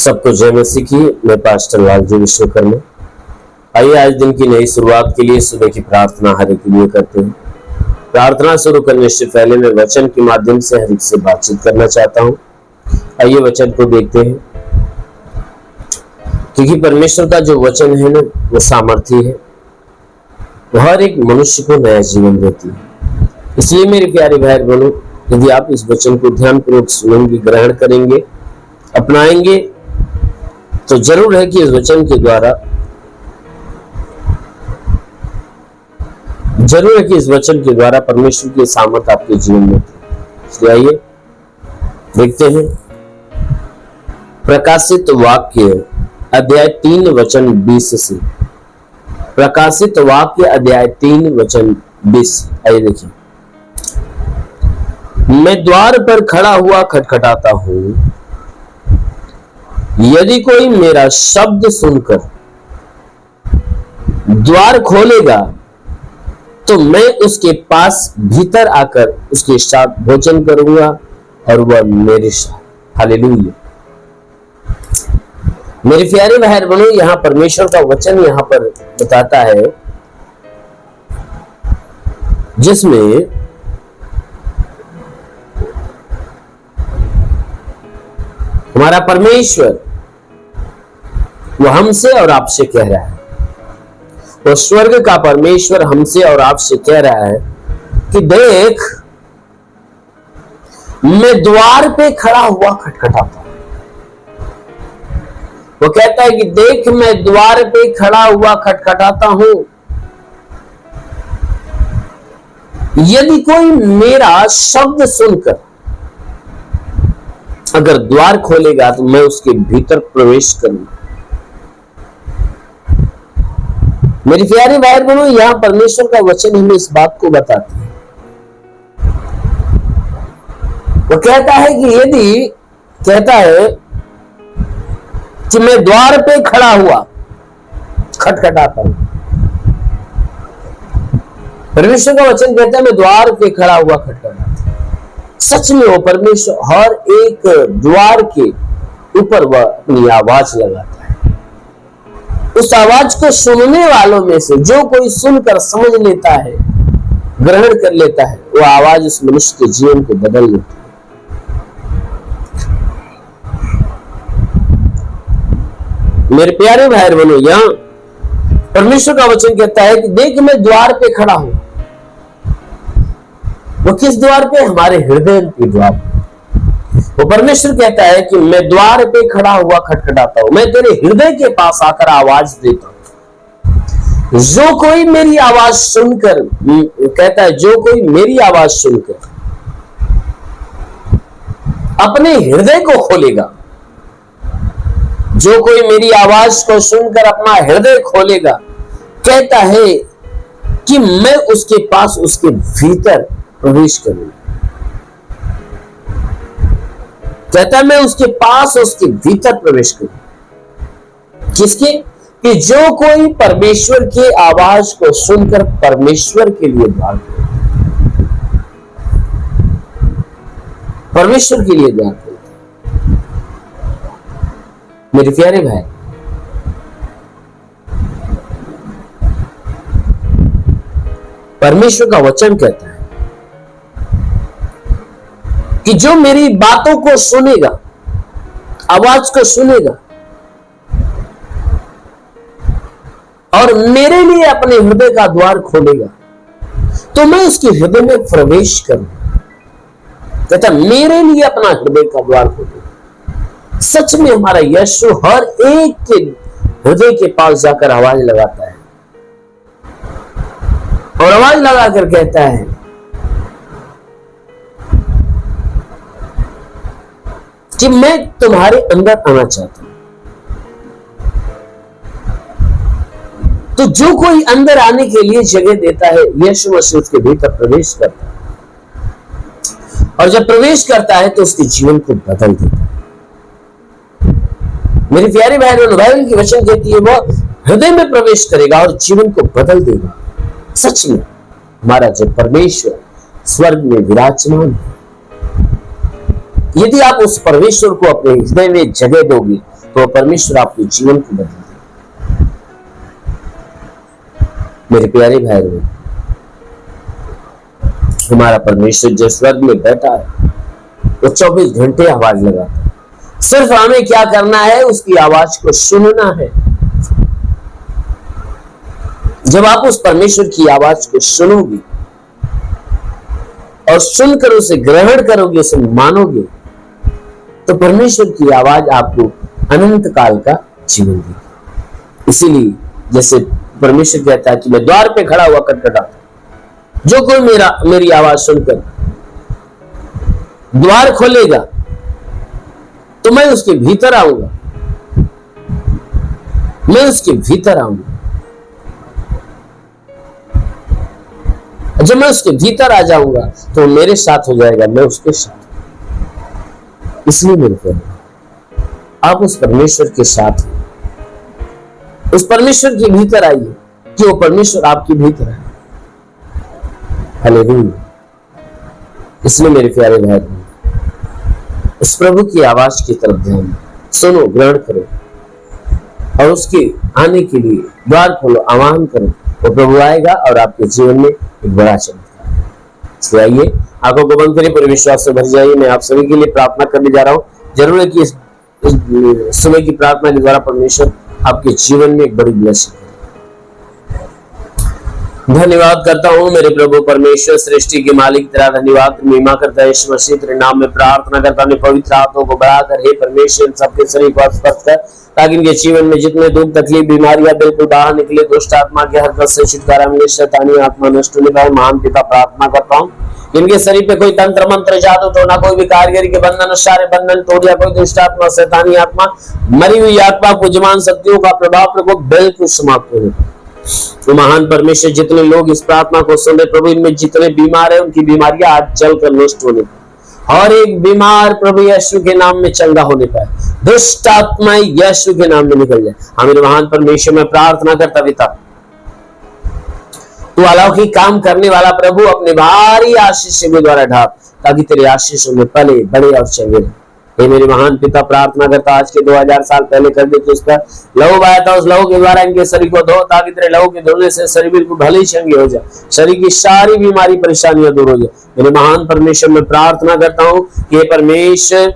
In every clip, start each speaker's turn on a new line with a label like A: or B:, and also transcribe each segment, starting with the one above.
A: सबको जय मसीह की। मैं पास्टर लालजी विश्वकर्मा। आइए आज दिन की नई शुरुआत के लिए सुबह की प्रार्थना हर एक के लिए करते हैं। प्रार्थना शुरू करने से पहले मैं वचन के माध्यम से हर एक से बातचीत करना चाहता हूँ। आइए वचन को देखते हैं, क्योंकि परमेश्वर का जो वचन है ना, वो सामर्थी है, वो हर एक मनुष्य को नया जीवन देती है। इसलिए मेरे प्यारे भाई बहनों, यदि आप इस वचन को ध्यानपूर्वक सुनेंगे, ग्रहण करेंगे, अपनाएंगे, तो जरूर है कि इस वचन के द्वारा परमेश्वर की सामर्थ आपके जीवन में। इसलिए आइए देखते हैं प्रकाशित वाक्य अध्याय 3 वचन 20 से। प्रकाशित वाक्य अध्याय 3 वचन 20। आइए देखिए, मैं द्वार पर खड़ा हुआ खटखटाता हूं, यदि कोई मेरा शब्द सुनकर द्वार खोलेगा तो मैं उसके पास भीतर आकर उसके साथ भोजन करूंगा और वह मेरे साथ। हालेलुया। मेरे प्यारे भाई बहनों, यहां परमेश्वर का वचन यहां पर बताता है, जिसमें हमारा परमेश्वर वो हमसे और आपसे कह रहा है, वो स्वर्ग का परमेश्वर हमसे और आपसे कह रहा है कि देख, मैं द्वार पे खड़ा हुआ खटखटाता हूं। वो कहता है कि देख, मैं द्वार पे खड़ा हुआ खटखटाता हूं, यदि कोई मेरा शब्द सुनकर अगर द्वार खोलेगा तो मैं उसके भीतर प्रवेश करूंगा। मेरी प्यारी भाई बहनों, यहां परमेश्वर का वचन हमें इस बात को बताती है। वो कहता है कि मैं द्वार पे खड़ा हुआ खटखटाता हूं। परमेश्वर का वचन कहता है, मैं द्वार पे खड़ा हुआ खटखटाता हूं। सच में वो परमेश्वर हर एक द्वार के ऊपर वह अपनी आवाज लगाता है। उस आवाज को सुनने वालों में से जो कोई सुनकर समझ लेता है, ग्रहण कर लेता है, वो आवाज उस मनुष्य के जीवन को बदल देती है। मेरे प्यारे भाई बहनों, यहां परमेश्वर का वचन कहता है कि देख, मैं द्वार पे खड़ा हूं। वो किस द्वार पे? हमारे हृदय के द्वार पे। वो परमेश्वर कहता है कि मैं द्वार पे खड़ा हुआ खटखटाता हूं, मैं तेरे हृदय के पास आकर आवाज देता हूं। जो कोई मेरी आवाज सुनकर, कहता है, जो कोई मेरी आवाज सुनकर अपने हृदय को खोलेगा, जो कोई मेरी आवाज को सुनकर अपना हृदय खोलेगा, कहता है कि मैं उसके पास, उसके भीतर प्रवेश करूंगा। कहता है, मैं उसके पास, उसके भीतर प्रवेश करूं। किसके? कि जो कोई परमेश्वर की आवाज को सुनकर परमेश्वर के लिए द्वार खोले, परमेश्वर के लिए द्वार खोले। मेरे प्यारे भाई, परमेश्वर का वचन कहता है कि जो मेरी बातों को सुनेगा, आवाज को सुनेगा और मेरे लिए अपने हृदय का द्वार खोलेगा, तो मैं उसके हृदय में प्रवेश करूंगा। कहता, मेरे लिए अपना हृदय का द्वार खोलेगा। सच में हमारा यीशु हर एक के हृदय के पास जाकर आवाज लगाता है और आवाज लगाकर कहता है कि मैं तुम्हारे अंदर आना चाहता हूं। तो जो कोई अंदर आने के लिए जगह देता है, यीशु मसीह उसके भीतर प्रवेश करता है, और जब प्रवेश करता है तो उसके जीवन को बदल देता है। मेरे प्यारे भाई बहनों, बाइबल की वचन कहती है, वह हृदय में प्रवेश करेगा और जीवन को बदल देगा। सच में हमारा जब परमेश्वर स्वर्ग में विराजमान है, यदि आप उस परमेश्वर को अपने हृदय में जगह दोगे तो परमेश्वर आपके जीवन को बदल दे। मेरे प्यारे भाई बहन, हमारा परमेश्वर जो स्वर्ग में बैठा है वो 24 घंटे आवाज लगाता है। सिर्फ हमें क्या करना है, उसकी आवाज को सुनना है। जब आप उस परमेश्वर की आवाज को सुनोगे और सुनकर उसे ग्रहण करोगे, उसे मानोगे, तो परमेश्वर की आवाज आपको अनंत काल का जीवन देगी। इसीलिए जैसे परमेश्वर कहता है कि मैं द्वार पे खड़ा हुआ खटखटाता, जो कोई मेरी आवाज सुनकर द्वार खोलेगा तो मैं उसके भीतर आऊंगा, मैं उसके भीतर आऊंगा। जब मैं उसके भीतर आ जाऊंगा तो मेरे साथ हो जाएगा, मैं उसके साथ। इसलिए मेरे प्यारे, आप उस परमेश्वर के साथ, उस परमेश्वर के भीतर आइए कि वो परमेश्वर आपके भीतर है। हालेलुया। इसलिए मेरे प्यारे भाई, उस प्रभु की आवाज की तरफ ध्यान सुनो, ग्रहण करो और उसके आने के लिए द्वार खोलो, आह्वान करो। वो प्रभु आएगा और आपके जीवन में एक बड़ा चमत्कार। इसलिए आइए, आंखों को बंद करिए, पूरे विश्वास से भर जाइए। मैं आप सभी के लिए प्रार्थना करने जा रहा हूँ। जरूर है कि इस सुबह की प्रार्थना के द्वारा परमेश्वर आपके जीवन में एक बड़ी ब्लेसिंग। धन्यवाद करता हूँ मेरे प्रभु परमेश्वर, सृष्टि के मालिक, तेरा धन्यवाद महिमा करता है यीशु मसीह। तेरे नाम में प्रार्थना करता हूँ, पवित्र आत्मा को बढ़ाकर हे परमेश्वर इन सबके शरीर को स्पर्श कर, ताकि इनके जीवन में जितने दुख तकलीफ बीमारियां बिल्कुल बाहर निकले, दुष्ट आत्मा के हरकत से छुटकारा मिले, शैतानी आत्मा नष्ट होने पाए। महान पिता प्रार्थना करता हूँ, इनके शरीर पे कोई तंत्र मंत्र जादू टोना, कोई भी कारीगरी के बंधन, सारे बंधन तोड़ दिया। कोई दुष्ट आत्मा, शैतानी आत्मा, मरी हुई आत्मा, बुझमान शक्तियों का प्रभाव प्रकोप बिल्कुल समाप्त होने पाए। तो महान परमेश्वर, जितने लोग इस प्रार्थना को सुन रहे प्रभु, इनमें जितने बीमार है उनकी बीमारियां आज जलकर नष्ट होने पाए। और एक बीमार प्रभु यीशु के नाम में चंगा होने पाए, दुष्ट आत्माएं यीशु के नाम में निकल जाए। हमारे महान परमेश्वर, मैं प्रार्थना करता पिता, तू अलौकिक काम करने वाला प्रभु अपने भारी आशीष के द्वारा ढाप, ताकि तेरे आशीषों में पले बड़े और चंगे रहे। हे मेरे महान पिता, प्रार्थना करता आज के 2000 साल पहले कर दे, तो उस पर लहू बहाया था, उस लहू के द्वारा इनके शरीर को धो, ताकि तेरे लहू के धोने से शरीर बिल्कुल भले चंगे हो जाए, शरीर की सारी बीमारी परेशानियां दूर हो जाए। मेरे महान परमेश्वर, मैं प्रार्थना करता हूँ कि हे परमेश्वर,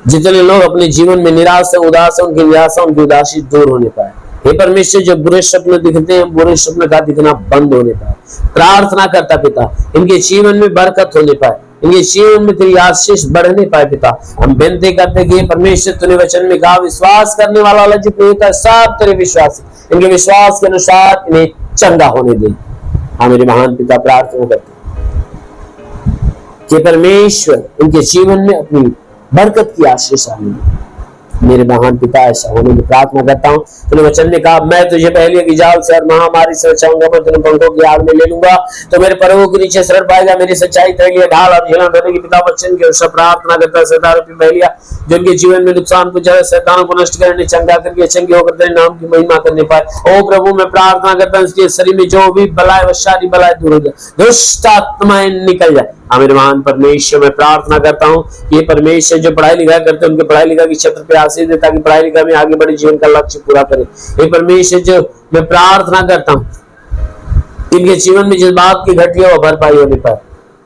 A: जितने लोग अपने जीवन में निराश है, उदास है, उनकी निराशा, उनकी उदासी दूर होने पाए। हे परमेश्वर, जो बुरे स्वप्न दिखते हैं, बुरे स्वप्न का दिखना बंद होने पाए। प्रार्थना करता पिता, इनके जीवन में बरकत होने पाए, इनके जीवन में तेरी आशीष बढ़ने पाए। पिता, हम विनती करते कि परमेश्वर तूने वचन में कहा, विश्वास करने वाला जितने होता है सब तेरे विश्वास, इनके विश्वास के अनुसार इन्हें चंगा होने दे। हाँ मेरे महान पिता, प्रार्थना करते कि परमेश्वर इनके जीवन में अपनी बरकत की आशीष आने। मेरे महान पिता, ऐसा होने की प्रार्थना करता हूँ। तूने वचन में कहा, मैं तुझे पहले की जाल से और महामारी से बचाऊंगा, मैं तुझे पंखों की आग में ले लूंगा, तो मेरे पर्वों के नीचे शरण पाएगा। मेरी सच्चाई तेरे लिए ढाल और झिलम बनेगी। पिता वचन के अनुसार प्रार्थना करता है, शैतान रूपी बहलिया जो उनके जीवन में नुकसान पहुंचाए, शैतानों को नष्ट करने, चंगा करके चंगे होकर तेरे नाम की महिमा करने पाए। ओ प्रभु, मैं प्रार्थना करता हूँ, इसके शरीर में जो भी बलाय व सारी बलाय दूर हो जाए, दुष्ट आत्माएं निकल जाए। मेरे महान परमेश्वर, मैं प्रार्थना करता हूँ कि परमेश्वर जो पढ़ाई लिखाई करते हैं, उनके पढ़ाई लिखाई के क्षेत्र पे आशीष दे, ताकि पढ़ाई लिखाई में आगे बढ़े, जीवन का लक्ष्य पूरा करे। ये परमेश्वर, जो मैं प्रार्थना करता हूँ, इनके जीवन में जिस बात की घटी है वो भरपाई होने पाए।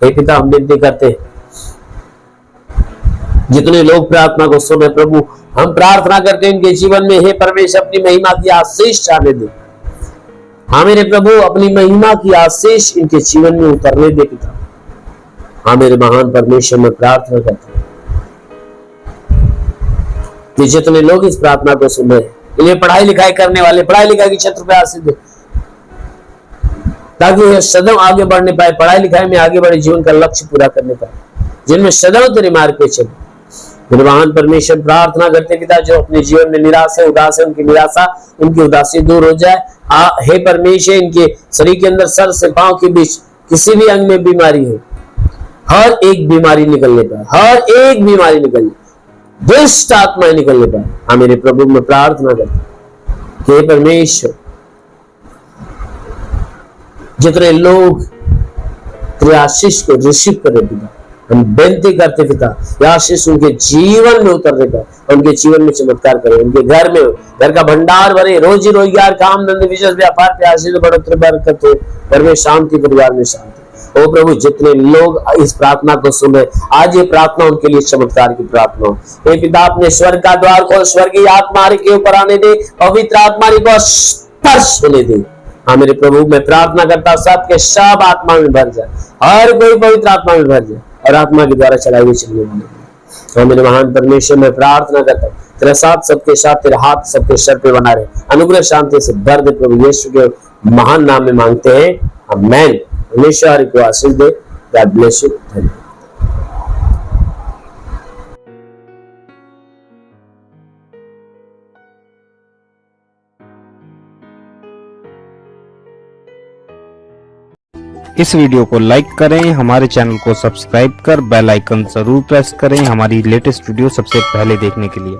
A: हे पिता, हम विनती करते हैं, जितने लोग प्रार्थना को सुने प्रभु, हम प्रार्थना करते हैं इनके जीवन में हे परमेश्वर अपनी महिमा की आशीष आने दे। हाँ मेरे प्रभु, अपनी महिमा की आशीष इनके जीवन में उतरने दे पिता। हाँ मेरे महान परमेश्वर, मैं प्रार्थना करता हूँ कि जितने लोग इस प्रार्थना को सुन रहे हैं, इन्हें पढ़ाई लिखाई करने वाले पढ़ाई लिखाई के क्षेत्र पे आशीष दे, ताकि ये सदैव आगे बढ़ने पाए, पढ़ाई लिखाई में आगे बढ़े, जीवन का लक्ष्य पूरा करने पाए, जिनमें सदैव तेरे मार्ग पे चले। मेरे महान परमेश्वर, प्रार्थना करते पिता, जो अपने जीवन में निराश है, उदास है, उनकी निराशा, उनकी उदासी दूर हो जाए। हे परमेश्वर, इनके शरीर के अंदर सर से पांव के बीच किसी भी अंग में बीमारी हो, हर एक बीमारी निकलने पाए, हर एक बीमारी निकलने, दुष्ट आत्माएं निकलने पाए। हाँ मेरे प्रभु, मैं प्रार्थना करता कि परमेश्वर, जितने लोग तेरे आशीष को रिसीव करे पिता, हम बेनती करते पिता, यह आशीष उनके जीवन में उतरने का, उनके जीवन में चमत्कार करे, उनके घर में घर का भंडार भरे, रोजी रोजगार, काम धंधे, बिजनेस, व्यापार पे आशीष बढ़ोतरी बरकत हो, घर में शांति, परिवार में शांति। ओ प्रभु, जितने लोग इस प्रार्थना को सुने, आज ये प्रार्थना उनके लिए चमत्कार की प्रार्थना हो। हे पिता, अपने स्वर्ग का द्वार खोल, स्वर्गीय आत्मा के ऊपर आने दे, पवित्र आत्मा को स्पर्श होने दे। हाँ मेरे प्रभु, मैं प्रार्थना करता हूं सबके सब आत्मा में भर जाए, हर कोई पवित्र आत्मा में भर जाए और आत्मा के द्वारा चलाई हुई चलने वाले। हाँ मेरे महान परमेश्वर, मैं प्रार्थना करता हूँ तेरा साथ सबके साथ, तेरा हाथ सबके सर पे बना रहे, अनुग्रह शांति से भर दे प्रभु यीशु के महान नाम में मांगते हैं, आमीन। परमेश्वर को आशीष दे। God bless you. धन्यवाद।
B: इस वीडियो को लाइक करें, हमारे चैनल को सब्सक्राइब कर बेल आइकन जरूर प्रेस करें हमारी लेटेस्ट वीडियो सबसे पहले देखने के लिए।